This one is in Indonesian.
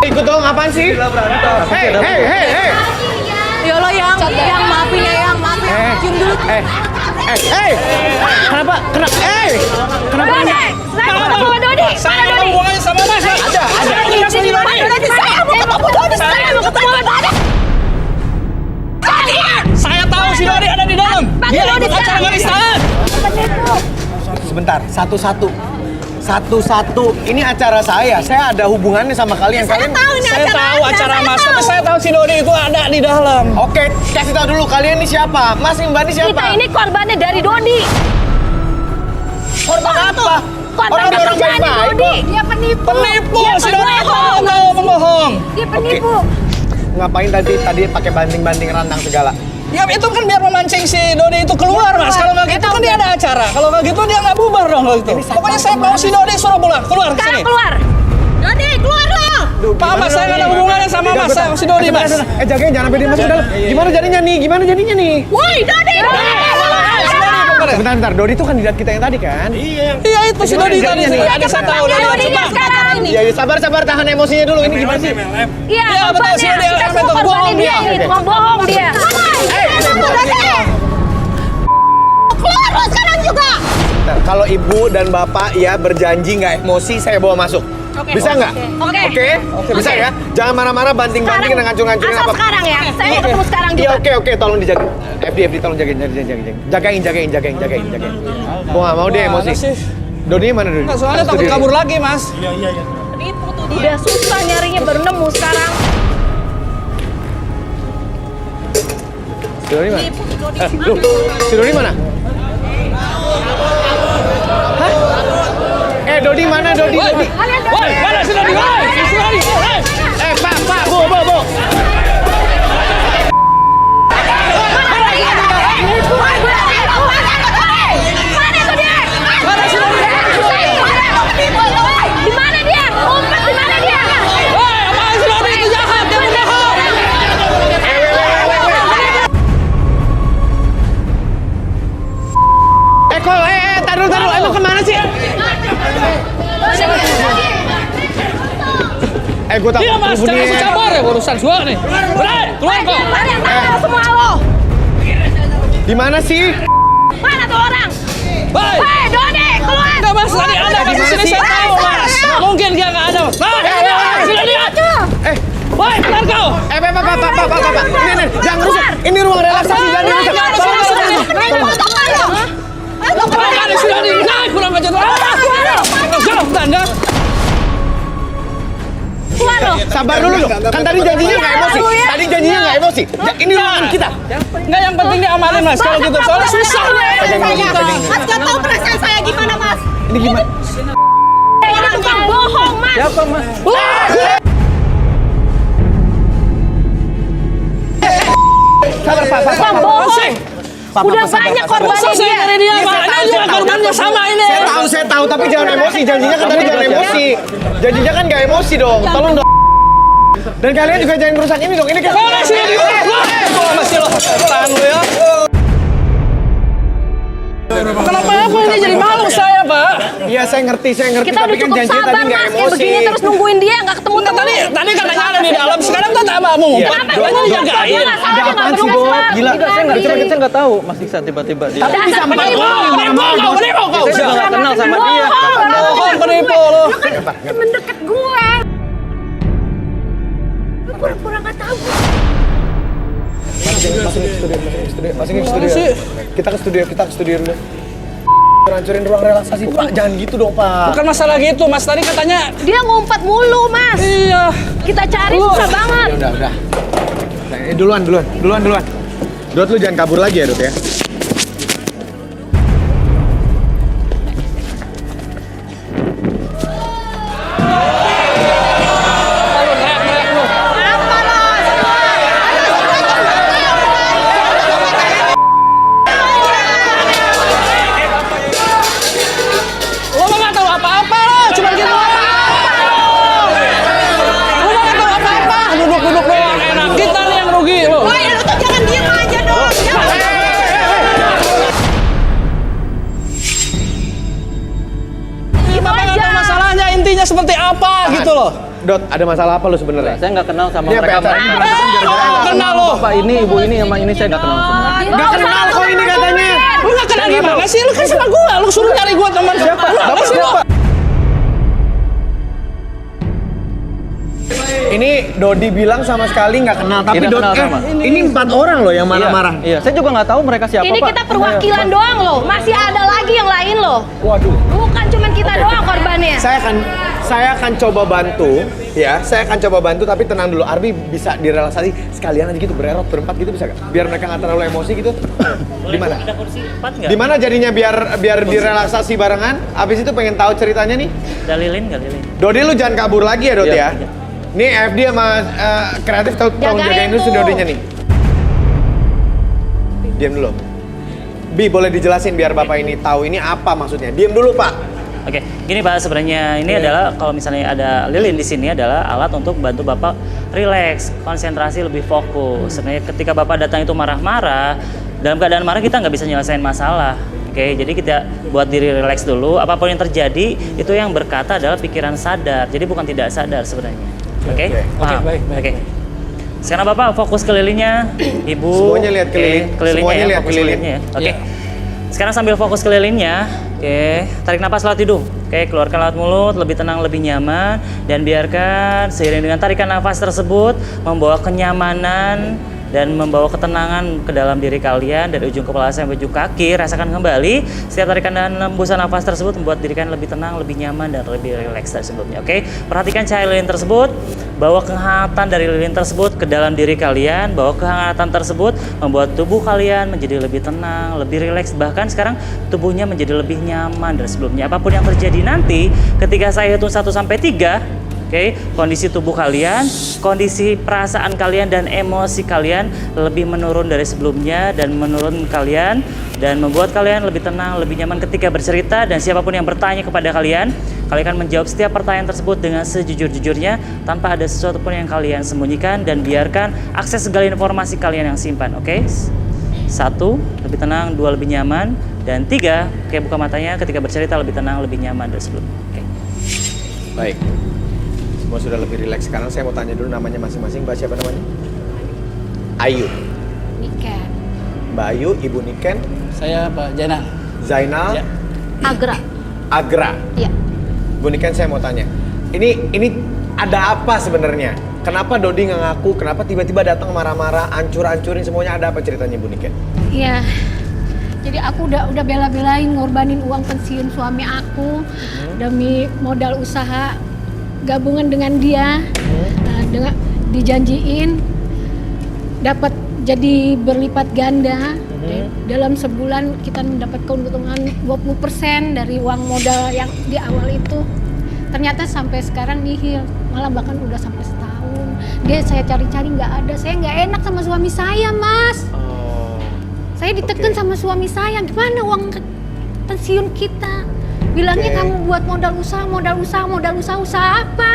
Ikut dong, apaan sih? Hei. Ya lo yang maafin ya, yang maafin. Cium dulu. Kenapa? Kenapa? Sama Dodi. Saya ada hubungannya sama Mas. Ada. Saya mau ketemu Dodi. Saya mau ketemu Dodi. Saya tahu si Dodi ada di dalam. Dia ikut acara warisan. Sebentar, satu-satu. Ini acara saya. Saya ada hubungannya sama kalian. Saya tahu ini Saya tahu acara Mas, tapi saya tahu si Dodi itu ada di dalam. Oke, kasih tahu dulu kalian ini siapa? Mas Mbak ini siapa? Kita ini korbannya dari Dodi. Korban apa? Korban Orang pekerjaan baik-baik Dodi. Dia penipu. Penipu, Dia si Dodi tahu pembohong. Dia penipu. Ngapain tadi pakai banting-banting rantang segala? Ya itu kan biar memancing si Dodi itu keluar Mas. Kalau nggak gitu kan dia ada acara. Kalau nggak gitu dia nggak bubar dong kalau gitu. Pokoknya saya mau si Dodi suruh keluar ke Sekarang sini. keluar. Dodi, keluar lo. Pak Mas, saya nggak ada hubungannya sama Mas, saya si Dodi Mas. Jagain jangan sampai dia masuk ke dalam. Gimana jadinya nih? Woi, Dodi. Sebentar, Dodi itu kandidat kita yang tadi kan? Iya itu si Dodi tadi. Ada saya tahu Dodi Dodi. sekarang ini. Iya, sabar, tahan emosinya dulu. Ini gimana sih? Iya, betul, si Dodi kita LM semua itu korbannya bohong dia dia. ini, tukang bohong dia. Keluar lo sekarang juga. Nah, kalau ibu dan bapak ya berjanji nggak emosi, saya bawa masuk. Bisa nggak? Oke. Bisa ya? Jangan marah-marah, banting-banting dan ngancur-ngancurin Asal apa. sekarang ya. Saya mau ketemu sekarang Iya, juga. oke, tolong dijaga. FD, tolong jagain. Jagain. Gua nggak mau dia emosi. Dodi mana Dodi? Nggak, soalnya takut kabur lagi Mas. Penipu tuh dia. Udah susah nyarinya baru nemu sekarang. Si Dodi mana? Si Dodi mana? Hah? Dodi mana Dodi? Woi, mana si Dodi? Si Dodi. Pak, Bu. Di mana dia? Umpet di mana dia? Woi, apaan si Dodi itu jahat, dia bohong. Taruh, emang kemana sih? Gue takut Iya Mas, jangan kasih cabar ya urusan gua nih. Berani, keluar kok. Kalian tahu semua lo. Di mana sih? Mana tuh orang? Woi. Hei, Dodi, keluar. Enggak Mas, tadi ada Mas di sini saya tahu Mas. Nggak mungkin dia nggak ada Mas. Sudah lihat. Woi, keluar kau. Pak. Ini, jangan rusak. Ini ruang relaksasi, jangan rusak. Sudah di kurang aja tuh. Jauh tanda. Keluar lo. Sabar dulu loh. Kan tadi janjinya nggak emosi. Ini ruangan kita. Enggak, yang penting dia amalin Mas kalau gitu. Soalnya susah nih. Mas gak tahu perasaan saya gimana, Mas. Ini gimana? Ini tukang bohong, Mas. Siapa Mas? Sabar, Pak. Tukang bohong. Udah banyak korbannya dia. Makanya juga korbannya sama ini. Saya tahu, tapi jangan emosi. Janjinya kan tadi jangan emosi. Janjinya kan nggak emosi dong. Tolong dong. Dan kalian juga jangan merusak ini dong. Ini kan. Mana sih dia? Masih lo. Tahan lu ya. Kenapa aku ini jadi malu saya, Pak? Iya, saya ngerti. Kita udah Tapi kan cukup janjinya sabar, tadi nggak Mas. Kayak emosi. begini terus nungguin dia nggak ketemu-temu. Tadi katanya ada di dalam, sekarang tuh tak mau. Kenapa dia mau jagain? Dia nggak salah, dia nggak perlu nge-spam. Gila, Saya nggak tahu Mas Iksan tiba-tiba dia. Tapi bisa Penipu kau. Saya juga nggak kenal sama dia. Bohong, penipu lo. Temen deket gue. Lu pura-pura nggak tahu. Masih ke studio. Kita ke studio dulu. Hancurin ruang relaksasi, Pak. Jangan gitu dong, Pak. Bukan masalah gitu, Mas. Tadi katanya. Dia ngumpet mulu, Mas. Iya. Kita cari susah banget. Udah. Duluan. Dot, lu jangan kabur lagi ya, Dot ya. Lo mah nggak tahu apa-apa lo, cuma gitu. Lo mah nggak tahu apa-apa, duduk doang enak. Kita nih yang rugi lo. Woi, lu tuh jangan diem aja dong. Dot, ada masalah apa lu sebenarnya? Saya nggak kenal sama Dia mereka. pacaran Mereka. berantem gara-gara apa? Kenal lo. Bapak ini, ibu ini, sama ini saya nggak kenal semua. Nggak kenal kok ini katanya. Lu nggak kenal gimana sih? Lu kan sama gua, lu suruh cari gua teman. Siapa? Lu apa sih lu? Ini Dodi bilang sama sekali nggak kenal, tapi Tidak Dot, kenal sama. ini 4 orang loh yang marah-marah. Iya, saya juga nggak tahu mereka siapa, Ini Pak. kita perwakilan doang loh, masih ada lagi yang lain loh. Waduh. Bukan cuma kita doang korbannya. Saya akan coba bantu, ya. Saya akan coba bantu, tapi tenang dulu. Arbi bisa direlaksasi sekalian aja gitu, bererot berempat gitu bisa gak? Biar mereka nggak terlalu emosi gitu. Di mana? Ada kursi 4 nggak? Di mana jadinya biar direlaksasi barengan. Abis itu pengen tahu ceritanya nih. Dalilin. Dodi lu jangan kabur lagi ya, Dot Iya. ya. Nih FD sama kreatif tolong jagain dulu si tuh. Dodinya nih. Diam dulu. Bi, boleh dijelasin biar Bapak ini tahu ini apa maksudnya. Diam dulu, Pak. Oke, gini Pak, sebenarnya ini adalah kalau misalnya ada lilin di sini adalah alat untuk bantu Bapak rileks, konsentrasi lebih fokus. Sebenarnya ketika Bapak datang itu marah-marah, dalam keadaan marah kita nggak bisa nyelesain masalah. Oke, jadi kita buat diri rileks dulu. Apapun yang terjadi itu yang berkata adalah pikiran sadar. Jadi bukan tidak sadar sebenarnya. Oke, paham? baik. Oke. Sekarang Bapak fokus ke lilinnya, Ibu. Semuanya lihat ke lilin. Kelilingnya Semuanya ya, lihat fokus ke lilin. lilinnya ya. Oke. Iya. Sekarang sambil fokus ke lilinnya, oke, tarik napas lewat hidung. Oke, keluarkan lewat mulut, lebih tenang, lebih nyaman, dan biarkan seiring dengan tarikan nafas tersebut membawa kenyamanan dan membawa ketenangan ke dalam diri kalian dari ujung kepala sampai ujung kaki. Rasakan kembali setiap tarikan dan hembusan nafas tersebut membuat diri kalian lebih tenang, lebih nyaman, dan lebih rileks dari sebelumnya. Oke, perhatikan cahaya lilin tersebut, bawa kehangatan dari lilin tersebut ke dalam diri kalian. Bawa kehangatan tersebut membuat tubuh kalian menjadi lebih tenang, lebih rileks, bahkan sekarang tubuhnya menjadi lebih nyaman dari sebelumnya. Apapun yang terjadi nanti ketika saya hitung 1 sampai 3, oke, kondisi tubuh kalian, kondisi perasaan kalian dan emosi kalian lebih menurun dari sebelumnya dan menurun kalian dan membuat kalian lebih tenang, lebih nyaman ketika bercerita, dan siapapun yang bertanya kepada kalian akan menjawab setiap pertanyaan tersebut dengan sejujur-jujurnya tanpa ada sesuatu pun yang kalian sembunyikan, dan biarkan akses segala informasi kalian yang simpan. Oke? 1, lebih tenang, 2, lebih nyaman, dan 3, oke, buka matanya ketika bercerita lebih tenang, lebih nyaman dari sebelumnya. Oke. Baik. Semua sudah lebih rileks. Sekarang saya mau tanya dulu namanya masing-masing. Mbak siapa namanya? Ayu. Niken. Mbak Ayu, Ibu Niken, Saya Pak Jainal. Zainal, Ya. Agra. Agra. Iya. Bu Niken, saya mau tanya. Ini ada apa sebenarnya? Kenapa Dodi nggak ngaku? Kenapa tiba-tiba datang marah-marah, hancur-hancurin semuanya? Ada apa ceritanya Bu Niken? Iya. Jadi aku udah bela-belain ngorbanin uang pensiun suami aku demi modal usaha gabungan dengan dia. Nah, dengan dijanjiin dapat jadi berlipat ganda. Dalam sebulan kita mendapat keuntungan 20% dari uang modal yang di awal itu. Ternyata sampai sekarang nihil, malah bahkan udah sampai setahun. Dia saya cari-cari nggak ada. Saya nggak enak sama suami saya, Mas. Oh. Saya diteken Oke. sama suami saya, gimana uang pensiun kita? Bilangnya Oke. kamu buat modal usaha apa?